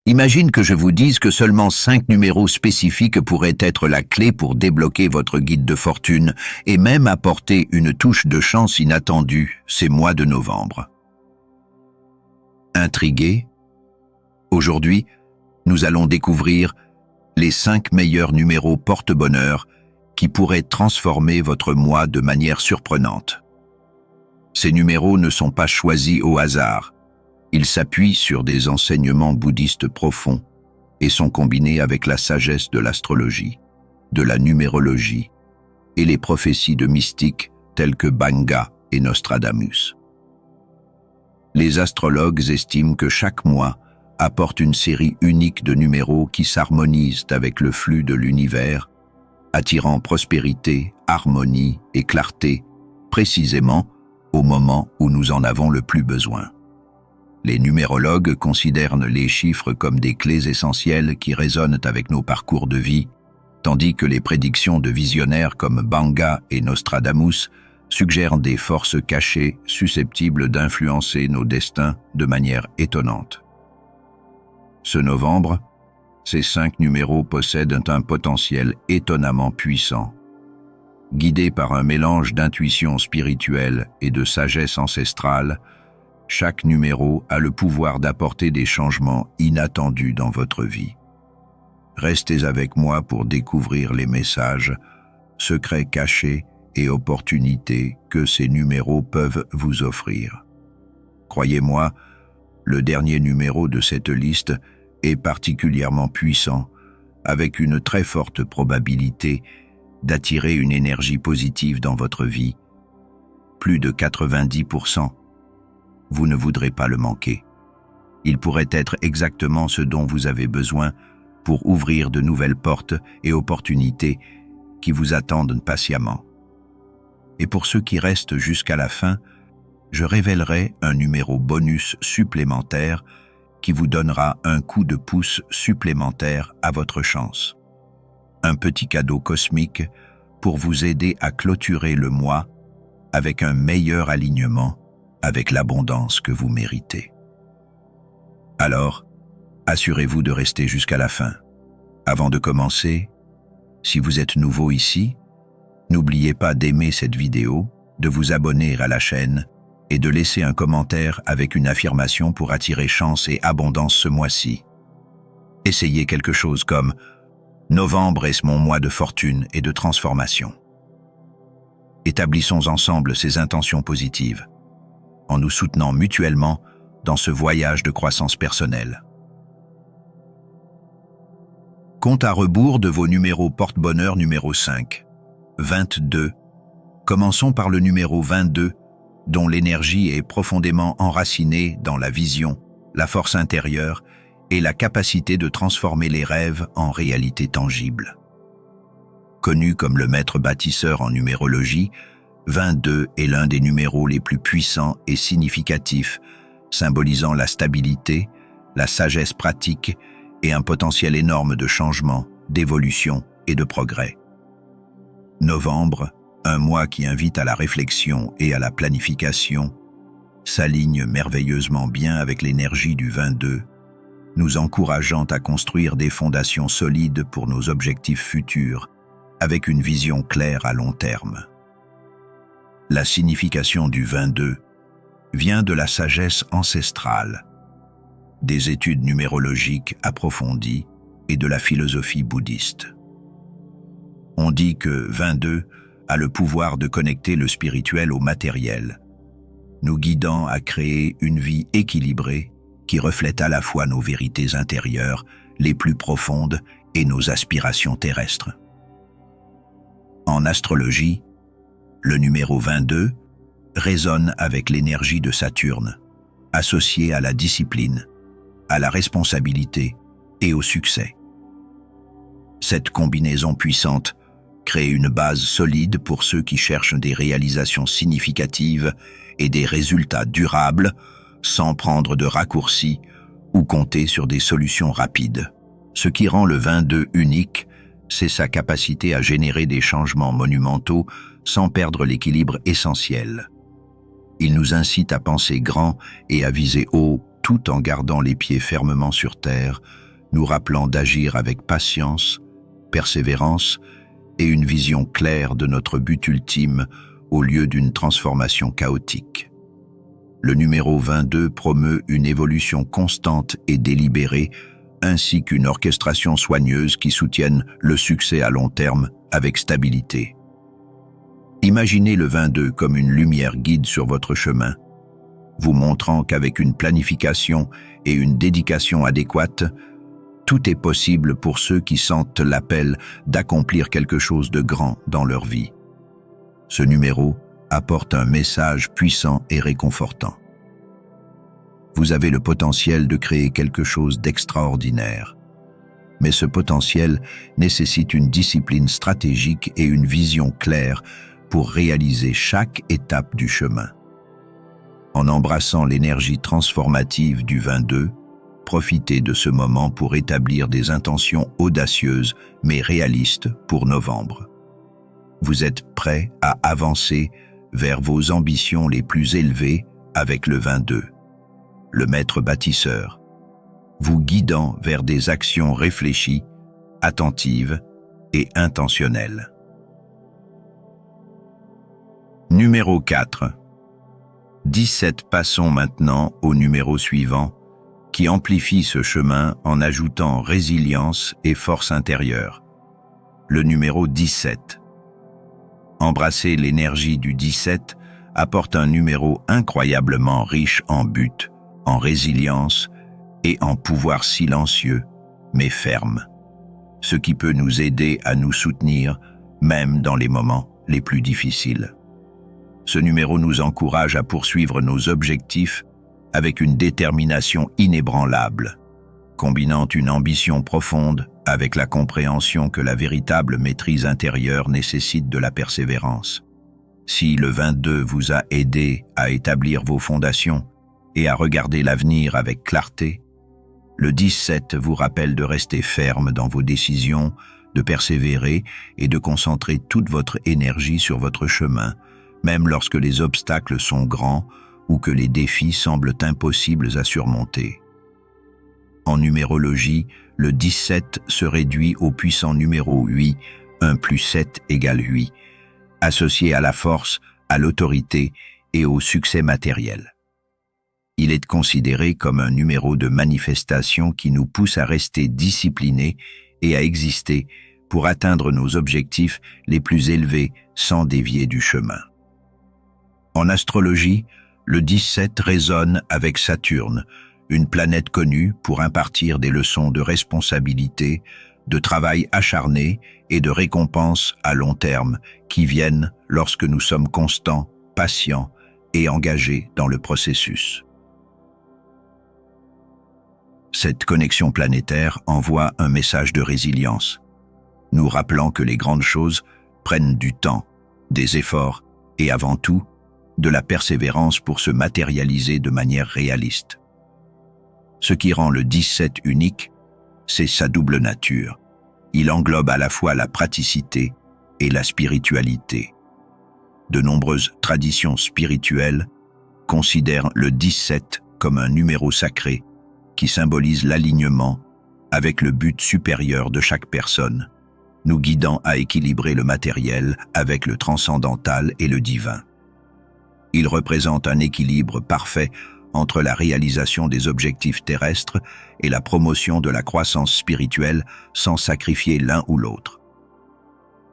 Imagine que je vous dise que seulement 5 numéros spécifiques pourraient être la clé pour débloquer votre guide de fortune et même apporter une touche de chance inattendue ces mois de novembre. Intrigué? Aujourd'hui, nous allons découvrir les 5 meilleurs numéros porte-bonheur qui pourraient transformer votre mois de manière surprenante. Ces numéros ne sont pas choisis au hasard. Ils s'appuient sur des enseignements bouddhistes profonds et sont combinés avec la sagesse de l'astrologie, de la numérologie et les prophéties de mystiques tels que Banga et Nostradamus. Les astrologues estiment que chaque mois apporte une série unique de numéros qui s'harmonisent avec le flux de l'univers, attirant prospérité, harmonie et clarté, précisément au moment où nous en avons le plus besoin. Les numérologues considèrent les chiffres comme des clés essentielles qui résonnent avec nos parcours de vie, tandis que les prédictions de visionnaires comme Banga et Nostradamus suggèrent des forces cachées susceptibles d'influencer nos destins de manière étonnante. Ce novembre, ces 5 numéros possèdent un potentiel étonnamment puissant. Guidés par un mélange d'intuition spirituelle et de sagesse ancestrale, chaque numéro a le pouvoir d'apporter des changements inattendus dans votre vie. Restez avec moi pour découvrir les messages, secrets cachés et opportunités que ces numéros peuvent vous offrir. Croyez-moi, le dernier numéro de cette liste est particulièrement puissant, avec une très forte probabilité d'attirer une énergie positive dans votre vie. Plus de 90%. Vous ne voudrez pas le manquer. Il pourrait être exactement ce dont vous avez besoin pour ouvrir de nouvelles portes et opportunités qui vous attendent patiemment. Et pour ceux qui restent jusqu'à la fin, je révélerai un numéro bonus supplémentaire qui vous donnera un coup de pouce supplémentaire à votre chance. Un petit cadeau cosmique pour vous aider à clôturer le mois avec un meilleur alignement avec l'abondance que vous méritez. Alors, assurez-vous de rester jusqu'à la fin. Avant de commencer, si vous êtes nouveau ici, n'oubliez pas d'aimer cette vidéo, de vous abonner à la chaîne et de laisser un commentaire avec une affirmation pour attirer chance et abondance ce mois-ci. Essayez quelque chose comme « Novembre est mon mois de fortune et de transformation ». Établissons ensemble ces intentions positives, en nous soutenant mutuellement dans ce voyage de croissance personnelle. Compte à rebours de vos numéros porte-bonheur numéro 5, 22. Commençons par le numéro 22, dont l'énergie est profondément enracinée dans la vision, la force intérieure et la capacité de transformer les rêves en réalité tangible. Connu comme le maître bâtisseur en numérologie, 22 est l'un des numéros les plus puissants et significatifs, symbolisant la stabilité, la sagesse pratique et un potentiel énorme de changement, d'évolution et de progrès. Novembre, un mois qui invite à la réflexion et à la planification, s'aligne merveilleusement bien avec l'énergie du 22, nous encourageant à construire des fondations solides pour nos objectifs futurs, avec une vision claire à long terme. La signification du 22 vient de la sagesse ancestrale, des études numérologiques approfondies et de la philosophie bouddhiste. On dit que 22 a le pouvoir de connecter le spirituel au matériel, nous guidant à créer une vie équilibrée qui reflète à la fois nos vérités intérieures les plus profondes et nos aspirations terrestres. En astrologie, le numéro 22 résonne avec l'énergie de Saturne, associée à la discipline, à la responsabilité et au succès. Cette combinaison puissante crée une base solide pour ceux qui cherchent des réalisations significatives et des résultats durables sans prendre de raccourcis ou compter sur des solutions rapides. Ce qui rend le 22 unique, c'est sa capacité à générer des changements monumentaux sans perdre l'équilibre essentiel. Il nous incite à penser grand et à viser haut tout en gardant les pieds fermement sur terre, nous rappelant d'agir avec patience, persévérance et une vision claire de notre but ultime au lieu d'une transformation chaotique. Le numéro 22 promeut une évolution constante et délibérée, ainsi qu'une orchestration soigneuse qui soutienne le succès à long terme avec stabilité. Imaginez le 22 comme une lumière guide sur votre chemin, vous montrant qu'avec une planification et une dédication adéquates, tout est possible pour ceux qui sentent l'appel d'accomplir quelque chose de grand dans leur vie. Ce numéro apporte un message puissant et réconfortant. Vous avez le potentiel de créer quelque chose d'extraordinaire. Mais ce potentiel nécessite une discipline stratégique et une vision claire pour réaliser chaque étape du chemin. En embrassant l'énergie transformative du 22, profitez de ce moment pour établir des intentions audacieuses mais réalistes pour novembre. Vous êtes prêt à avancer vers vos ambitions les plus élevées avec le 22, le maître bâtisseur, vous guidant vers des actions réfléchies, attentives et intentionnelles. Numéro 4. 17. Passons maintenant au numéro suivant, qui amplifie ce chemin en ajoutant résilience et force intérieure. Le numéro 17. Embrasser l'énergie du 17 apporte un numéro incroyablement riche en but, en résilience et en pouvoir silencieux, mais ferme, ce qui peut nous aider à nous soutenir, même dans les moments les plus difficiles. Ce numéro nous encourage à poursuivre nos objectifs avec une détermination inébranlable, combinant une ambition profonde avec la compréhension que la véritable maîtrise intérieure nécessite de la persévérance. Si le 22 vous a aidé à établir vos fondations et à regarder l'avenir avec clarté, le 17 vous rappelle de rester ferme dans vos décisions, de persévérer et de concentrer toute votre énergie sur votre chemin, même lorsque les obstacles sont grands ou que les défis semblent impossibles à surmonter. En numérologie, le 17 se réduit au puissant numéro 8, 1 plus 7 égale 8, associé à la force, à l'autorité et au succès matériel. Il est considéré comme un numéro de manifestation qui nous pousse à rester disciplinés et à exister pour atteindre nos objectifs les plus élevés sans dévier du chemin. En astrologie, le 17 résonne avec Saturne, une planète connue pour impartir des leçons de responsabilité, de travail acharné et de récompense à long terme qui viennent lorsque nous sommes constants, patients et engagés dans le processus. Cette connexion planétaire envoie un message de résilience, nous rappelant que les grandes choses prennent du temps, des efforts et avant tout, de la persévérance pour se matérialiser de manière réaliste. Ce qui rend le 17 unique, c'est sa double nature. Il englobe à la fois la praticité et la spiritualité. De nombreuses traditions spirituelles considèrent le 17 comme un numéro sacré qui symbolise l'alignement avec le but supérieur de chaque personne, nous guidant à équilibrer le matériel avec le transcendantal et le divin. Il représente un équilibre parfait entre la réalisation des objectifs terrestres et la promotion de la croissance spirituelle sans sacrifier l'un ou l'autre.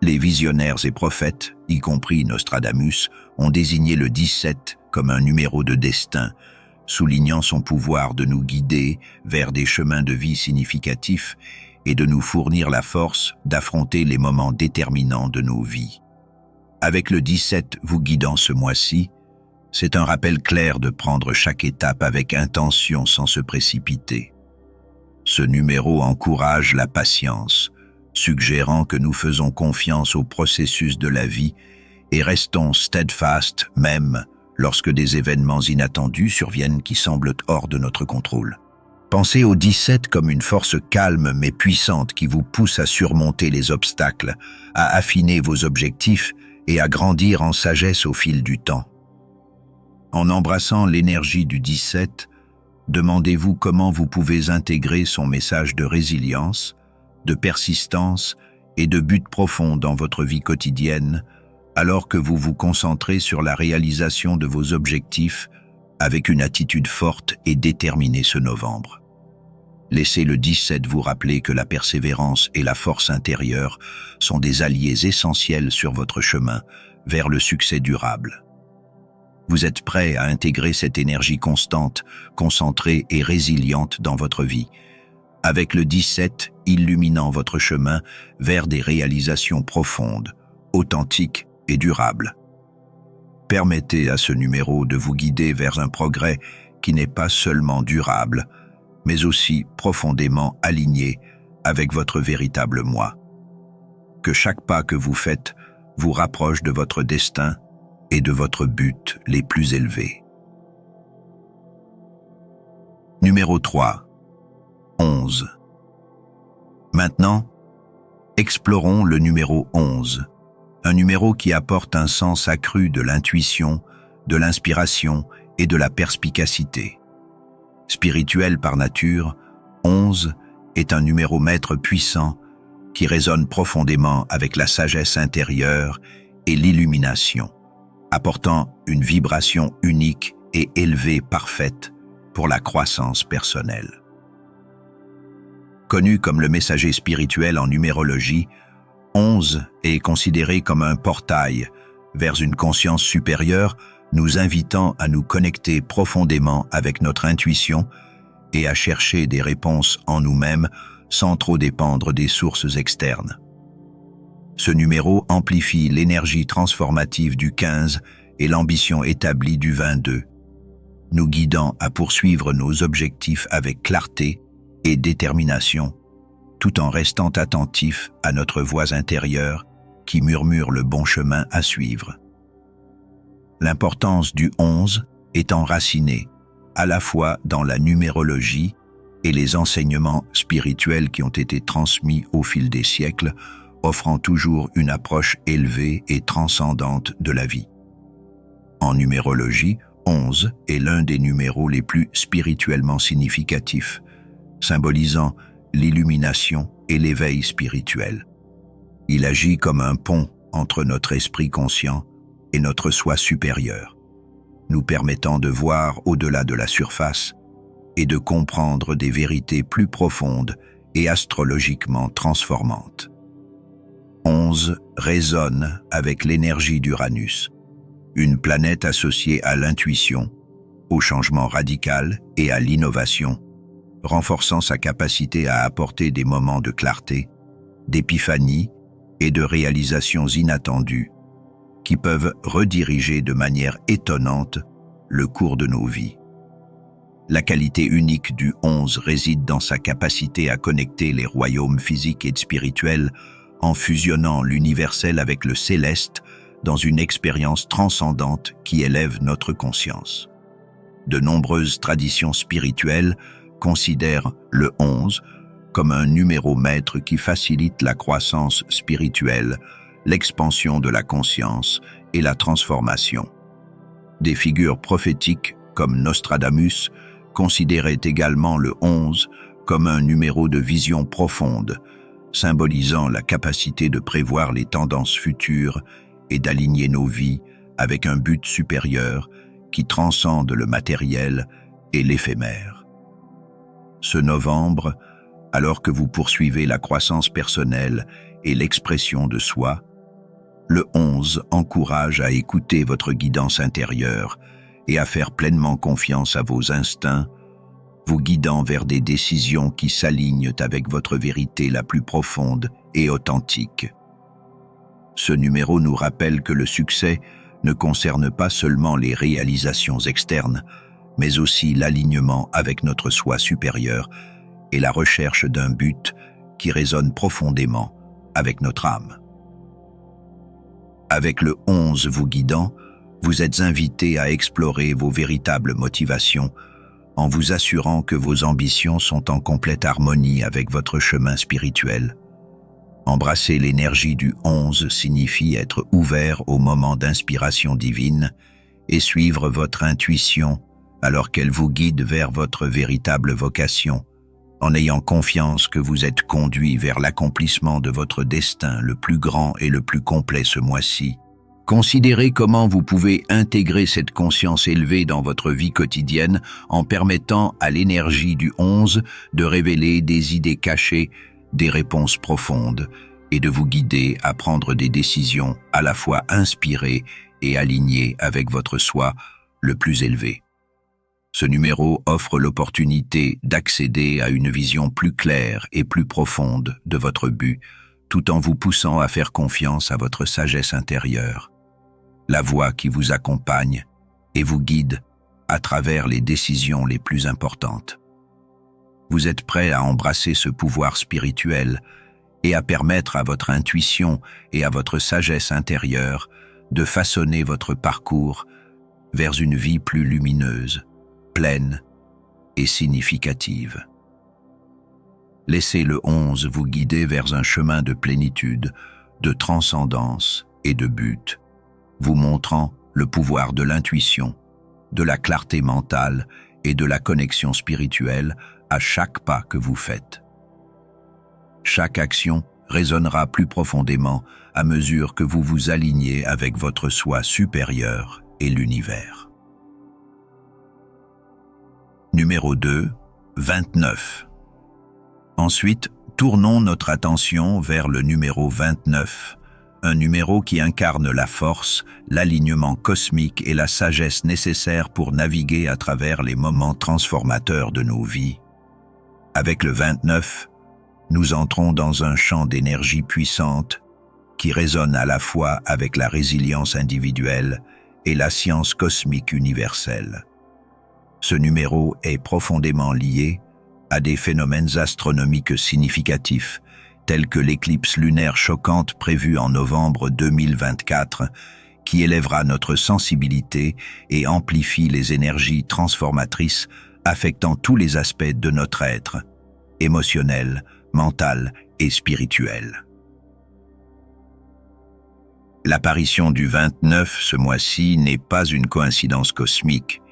Les visionnaires et prophètes, y compris Nostradamus, ont désigné le 17 comme un numéro de destin, soulignant son pouvoir de nous guider vers des chemins de vie significatifs et de nous fournir la force d'affronter les moments déterminants de nos vies. Avec le 17 vous guidant ce mois-ci, c'est un rappel clair de prendre chaque étape avec intention sans se précipiter. Ce numéro encourage la patience, suggérant que nous faisons confiance au processus de la vie et restons steadfast même lorsque des événements inattendus surviennent qui semblent hors de notre contrôle. Pensez au 17 comme une force calme mais puissante qui vous pousse à surmonter les obstacles, à affiner vos objectifs et à grandir en sagesse au fil du temps. En embrassant l'énergie du 17, Demandez-vous comment vous pouvez intégrer son message de résilience, de persistance et de but profond dans votre vie quotidienne, alors que vous vous concentrez sur la réalisation de vos objectifs avec une attitude forte et déterminée ce novembre. Laissez le 17 vous rappeler que la persévérance et la force intérieure sont des alliés essentiels sur votre chemin vers le succès durable. Vous êtes prêt à intégrer cette énergie constante, concentrée et résiliente dans votre vie, avec le 17 illuminant votre chemin vers des réalisations profondes, authentiques et durables. Permettez à ce numéro de vous guider vers un progrès qui n'est pas seulement durable, mais aussi profondément aligné avec votre véritable moi. Que chaque pas que vous faites vous rapproche de votre destin et de votre but les plus élevés. Numéro 3. 11. Maintenant, explorons le numéro 11, un numéro qui apporte un sens accru de l'intuition, de l'inspiration et de la perspicacité. Spirituel par nature, 11 est un numéro maître puissant qui résonne profondément avec la sagesse intérieure et l'illumination, apportant une vibration unique et élevée parfaite pour la croissance personnelle. Connu comme le messager spirituel en numérologie, 11 est considéré comme un portail vers une conscience supérieure, nous invitant à nous connecter profondément avec notre intuition et à chercher des réponses en nous-mêmes sans trop dépendre des sources externes. Ce numéro amplifie l'énergie transformative du 15 et l'ambition établie du 22, nous guidant à poursuivre nos objectifs avec clarté et détermination, tout en restant attentifs à notre voix intérieure qui murmure le bon chemin à suivre. L'importance du 11 est enracinée à la fois dans la numérologie et les enseignements spirituels qui ont été transmis au fil des siècles, offrant toujours une approche élevée et transcendante de la vie. En numérologie, 11 est l'un des numéros les plus spirituellement significatifs, symbolisant l'illumination et l'éveil spirituel. Il agit comme un pont entre notre esprit conscient et notre soi supérieur, nous permettant de voir au-delà de la surface et de comprendre des vérités plus profondes et astrologiquement transformantes. 11 résonne avec l'énergie d'Uranus, une planète associée à l'intuition, au changement radical et à l'innovation, renforçant sa capacité à apporter des moments de clarté, d'épiphanie et de réalisations inattendues qui peuvent rediriger de manière étonnante le cours de nos vies. La qualité unique du 11 réside dans sa capacité à connecter les royaumes physiques et spirituels en fusionnant l'universel avec le céleste dans une expérience transcendante qui élève notre conscience. De nombreuses traditions spirituelles considèrent le 11 comme un numéro maître qui facilite la croissance spirituelle, l'expansion de la conscience et la transformation. Des figures prophétiques comme Nostradamus considéraient également le 11 comme un numéro de vision profonde, symbolisant la capacité de prévoir les tendances futures et d'aligner nos vies avec un but supérieur qui transcende le matériel et l'éphémère. Ce novembre, alors que vous poursuivez la croissance personnelle et l'expression de soi, le 11 encourage à écouter votre guidance intérieure et à faire pleinement confiance à vos instincts, vous guidant vers des décisions qui s'alignent avec votre vérité la plus profonde et authentique. Ce numéro nous rappelle que le succès ne concerne pas seulement les réalisations externes, mais aussi l'alignement avec notre soi supérieur et la recherche d'un but qui résonne profondément avec notre âme. Avec le 11 vous guidant, vous êtes invité à explorer vos véritables motivations en vous assurant que vos ambitions sont en complète harmonie avec votre chemin spirituel. Embrasser l'énergie du 11 signifie être ouvert aux moments d'inspiration divine et suivre votre intuition alors qu'elle vous guide vers votre véritable vocation, en ayant confiance que vous êtes conduit vers l'accomplissement de votre destin le plus grand et le plus complet ce mois-ci. Considérez comment vous pouvez intégrer cette conscience élevée dans votre vie quotidienne en permettant à l'énergie du 11 de révéler des idées cachées, des réponses profondes et de vous guider à prendre des décisions à la fois inspirées et alignées avec votre soi le plus élevé. Ce numéro offre l'opportunité d'accéder à une vision plus claire et plus profonde de votre but, tout en vous poussant à faire confiance à votre sagesse intérieure, la voix qui vous accompagne et vous guide à travers les décisions les plus importantes. Vous êtes prêt à embrasser ce pouvoir spirituel et à permettre à votre intuition et à votre sagesse intérieure de façonner votre parcours vers une vie plus lumineuse, pleine et significative. Laissez le 11 vous guider vers un chemin de plénitude, de transcendance et de but, vous montrant le pouvoir de l'intuition, de la clarté mentale et de la connexion spirituelle à chaque pas que vous faites. Chaque action résonnera plus profondément à mesure que vous vous alignez avec votre soi supérieur et l'univers. Numéro 2, 29. Ensuite, tournons notre attention vers le numéro 29, un numéro qui incarne la force, l'alignement cosmique et la sagesse nécessaires pour naviguer à travers les moments transformateurs de nos vies. Avec le 29, nous entrons dans un champ d'énergie puissante qui résonne à la fois avec la résilience individuelle et la science cosmique universelle. Ce numéro est profondément lié à des phénomènes astronomiques significatifs, tels que l'éclipse lunaire choquante prévue en novembre 2024, qui élèvera notre sensibilité et amplifie les énergies transformatrices affectant tous les aspects de notre être, émotionnel, mental et spirituel. L'apparition du 29 ce mois-ci n'est pas une coïncidence cosmique.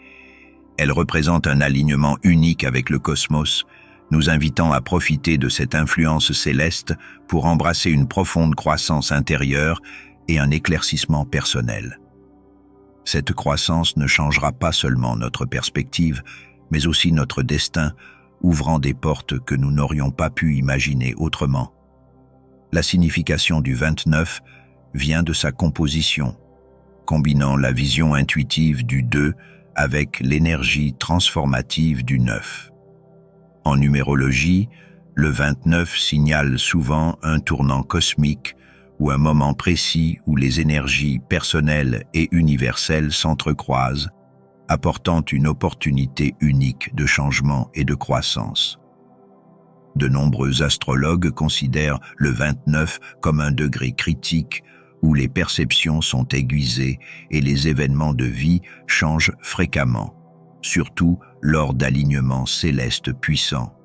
Elle représente un alignement unique avec le cosmos, nous invitant à profiter de cette influence céleste pour embrasser une profonde croissance intérieure et un éclaircissement personnel. Cette croissance ne changera pas seulement notre perspective, mais aussi notre destin, ouvrant des portes que nous n'aurions pas pu imaginer autrement. La signification du 29 vient de sa composition, combinant la vision intuitive du 2 avec l'énergie transformative du 9. En numérologie, le 29 signale souvent un tournant cosmique ou un moment précis où les énergies personnelles et universelles s'entrecroisent, apportant une opportunité unique de changement et de croissance. De nombreux astrologues considèrent le 29 comme un degré critique où les perceptions sont aiguisées et les événements de vie changent fréquemment, surtout lors d'alignements célestes puissants.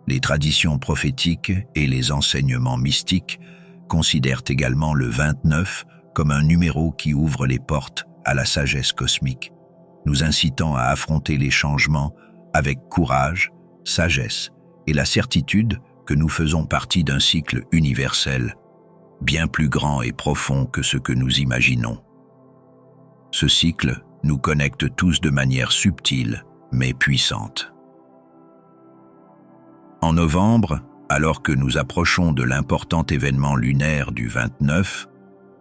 Les traditions prophétiques et les enseignements mystiques considèrent également le 29 comme un numéro qui ouvre les portes à la sagesse cosmique, nous incitant à affronter les changements avec courage, sagesse et la certitude que nous faisons partie d'un cycle universel, bien plus grand et profond que ce que nous imaginons. Ce cycle nous connecte tous de manière subtile mais puissante. En novembre, alors que nous approchons de l'important événement lunaire du 29,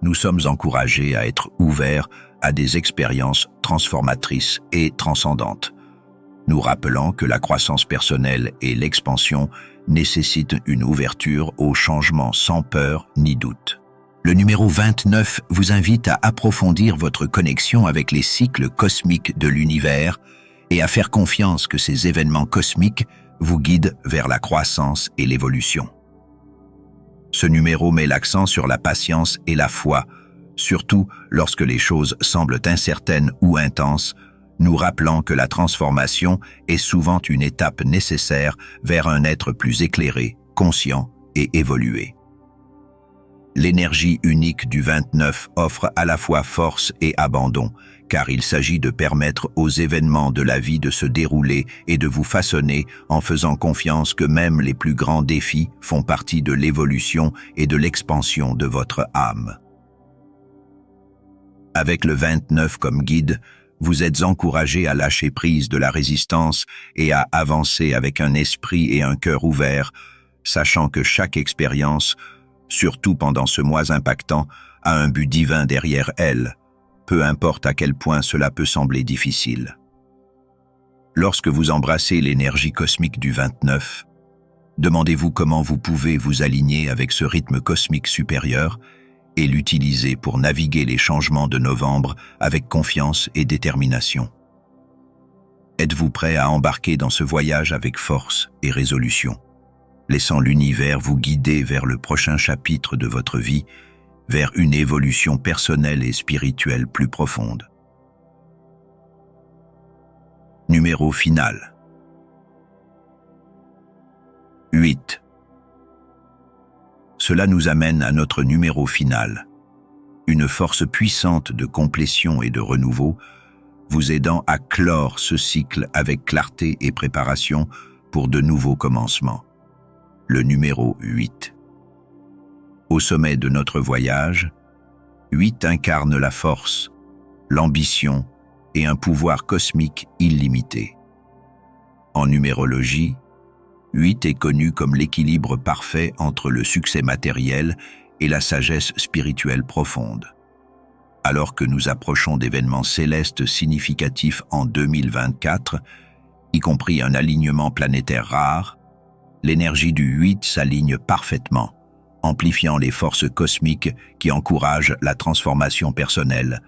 nous sommes encouragés à être ouverts à des expériences transformatrices et transcendantes, nous rappelant que la croissance personnelle et l'expansion nécessitent une ouverture au changement sans peur ni doute. Le numéro 29 vous invite à approfondir votre connexion avec les cycles cosmiques de l'univers et à faire confiance que ces événements cosmiques vous guident vers la croissance et l'évolution. Ce numéro met l'accent sur la patience et la foi, surtout lorsque les choses semblent incertaines ou intenses, nous rappelant que la transformation est souvent une étape nécessaire vers un être plus éclairé, conscient et évolué. L'énergie unique du 29 offre à la fois force et abandon, car il s'agit de permettre aux événements de la vie de se dérouler et de vous façonner en faisant confiance que même les plus grands défis font partie de l'évolution et de l'expansion de votre âme. Avec le 29 comme guide, vous êtes encouragé à lâcher prise de la résistance et à avancer avec un esprit et un cœur ouverts, sachant que chaque expérience, surtout pendant ce mois impactant, a un but divin derrière elle, peu importe à quel point cela peut sembler difficile. Lorsque vous embrassez l'énergie cosmique du 29, demandez-vous comment vous pouvez vous aligner avec ce rythme cosmique supérieur et l'utiliser pour naviguer les changements de novembre avec confiance et détermination. Êtes-vous prêt à embarquer dans ce voyage avec force et résolution, laissant l'univers vous guider vers le prochain chapitre de votre vie, vers une évolution personnelle et spirituelle plus profonde? Numéro final. 8. Cela nous amène à notre numéro final, une force puissante de complétion et de renouveau, vous aidant à clore ce cycle avec clarté et préparation pour de nouveaux commencements. Le numéro 8. Au sommet de notre voyage, 8 incarne la force, l'ambition et un pouvoir cosmique illimité. En numérologie, 8 est connu comme l'équilibre parfait entre le succès matériel et la sagesse spirituelle profonde. Alors que nous approchons d'événements célestes significatifs en 2024, y compris un alignement planétaire rare, l'énergie du 8 s'aligne parfaitement, amplifiant les forces cosmiques qui encouragent la transformation personnelle,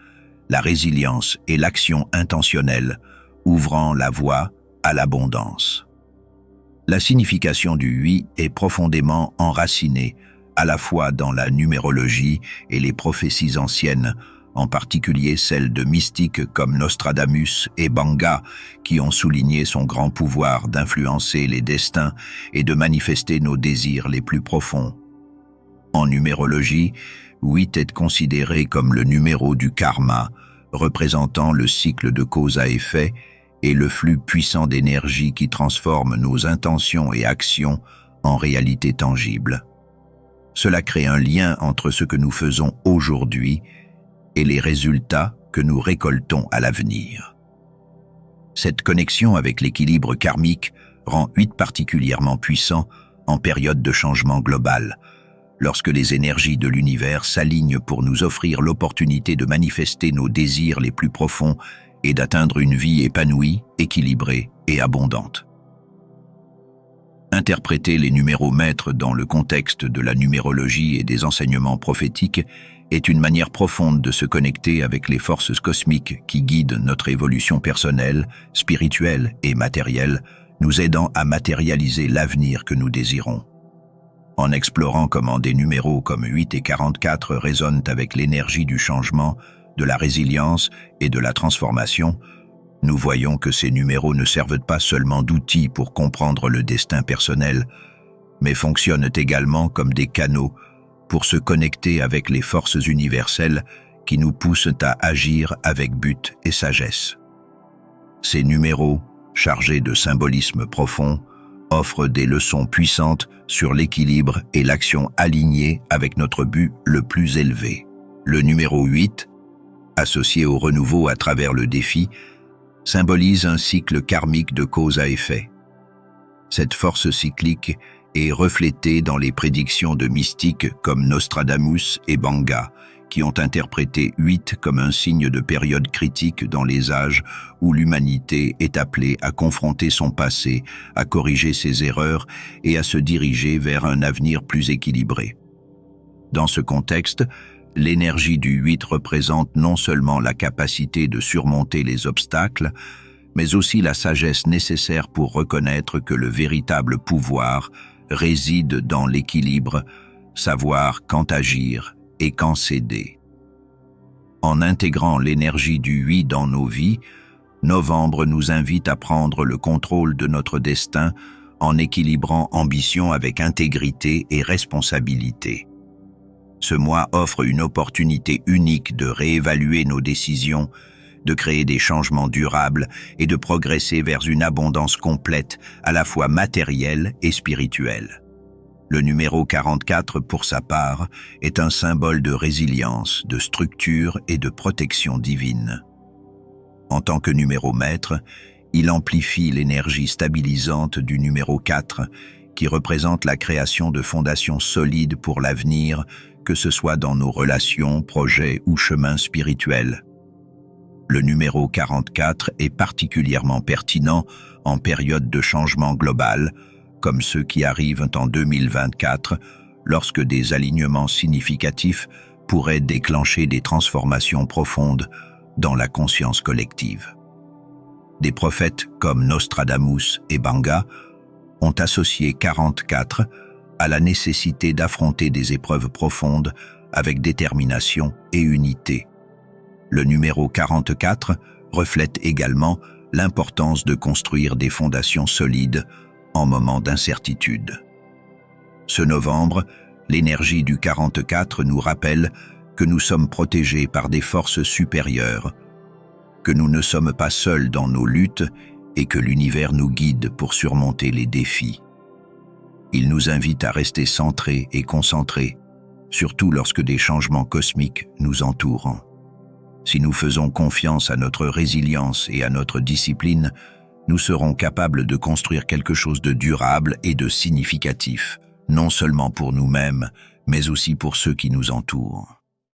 la résilience et l'action intentionnelle, ouvrant la voie à l'abondance. La signification du 8 est profondément enracinée, à la fois dans la numérologie et les prophéties anciennes, en particulier celles de mystiques comme Nostradamus et Banga, qui ont souligné son grand pouvoir d'influencer les destins et de manifester nos désirs les plus profonds. En numérologie, 8 est considéré comme le numéro du karma, représentant le cycle de cause à effet et le flux puissant d'énergie qui transforme nos intentions et actions en réalité tangible. Cela crée un lien entre ce que nous faisons aujourd'hui et les résultats que nous récoltons à l'avenir. Cette connexion avec l'équilibre karmique rend 8 particulièrement puissant en période de changement global, lorsque les énergies de l'univers s'alignent pour nous offrir l'opportunité de manifester nos désirs les plus profonds et d'atteindre une vie épanouie, équilibrée et abondante. Interpréter les numéros maîtres dans le contexte de la numérologie et des enseignements prophétiques est une manière profonde de se connecter avec les forces cosmiques qui guident notre évolution personnelle, spirituelle et matérielle, nous aidant à matérialiser l'avenir que nous désirons. En explorant comment des numéros comme 8 et 44 résonnent avec l'énergie du changement, de la résilience et de la transformation, nous voyons que ces numéros ne servent pas seulement d'outils pour comprendre le destin personnel, mais fonctionnent également comme des canaux pour se connecter avec les forces universelles qui nous poussent à agir avec but et sagesse. Ces numéros, chargés de symbolisme profond, offrent des leçons puissantes sur l'équilibre et l'action alignée avec notre but le plus élevé. Le numéro 8, associé au renouveau à travers le défi, symbolise un cycle karmique de cause à effet. Cette force cyclique est reflétée dans les prédictions de mystiques comme Nostradamus et Banga, qui ont interprété 8 comme un signe de période critique dans les âges où l'humanité est appelée à confronter son passé, à corriger ses erreurs et à se diriger vers un avenir plus équilibré. Dans ce contexte, l'énergie du 8 représente non seulement la capacité de surmonter les obstacles, mais aussi la sagesse nécessaire pour reconnaître que le véritable pouvoir réside dans l'équilibre, savoir quand agir et quand céder. En intégrant l'énergie du 8 dans nos vies, Novembre nous invite à prendre le contrôle de notre destin en équilibrant ambition avec intégrité et responsabilité. Ce mois offre une opportunité unique de réévaluer nos décisions, de créer des changements durables et de progresser vers une abondance complète, à la fois matérielle et spirituelle. Le numéro 44, pour sa part, est un symbole de résilience, de structure et de protection divine. En tant que numéro maître, il amplifie l'énergie stabilisante du numéro 4, qui représente la création de fondations solides pour l'avenir, que ce soit dans nos relations, projets ou chemins spirituels. Le numéro 44 est particulièrement pertinent en période de changement global, comme ceux qui arrivent en 2024, lorsque des alignements significatifs pourraient déclencher des transformations profondes dans la conscience collective. Des prophètes comme Nostradamus et Banga ont associé 44 à la nécessité d'affronter des épreuves profondes avec détermination et unité. Le numéro 44 reflète également l'importance de construire des fondations solides en moment d'incertitude. Ce novembre, l'énergie du 44 nous rappelle que nous sommes protégés par des forces supérieures, que nous ne sommes pas seuls dans nos luttes et que l'univers nous guide pour surmonter les défis. Il nous invite à rester centrés et concentrés, surtout lorsque des changements cosmiques nous entourent. Si nous faisons confiance à notre résilience et à notre discipline, nous serons capables de construire quelque chose de durable et de significatif, non seulement pour nous-mêmes, mais aussi pour ceux qui nous entourent.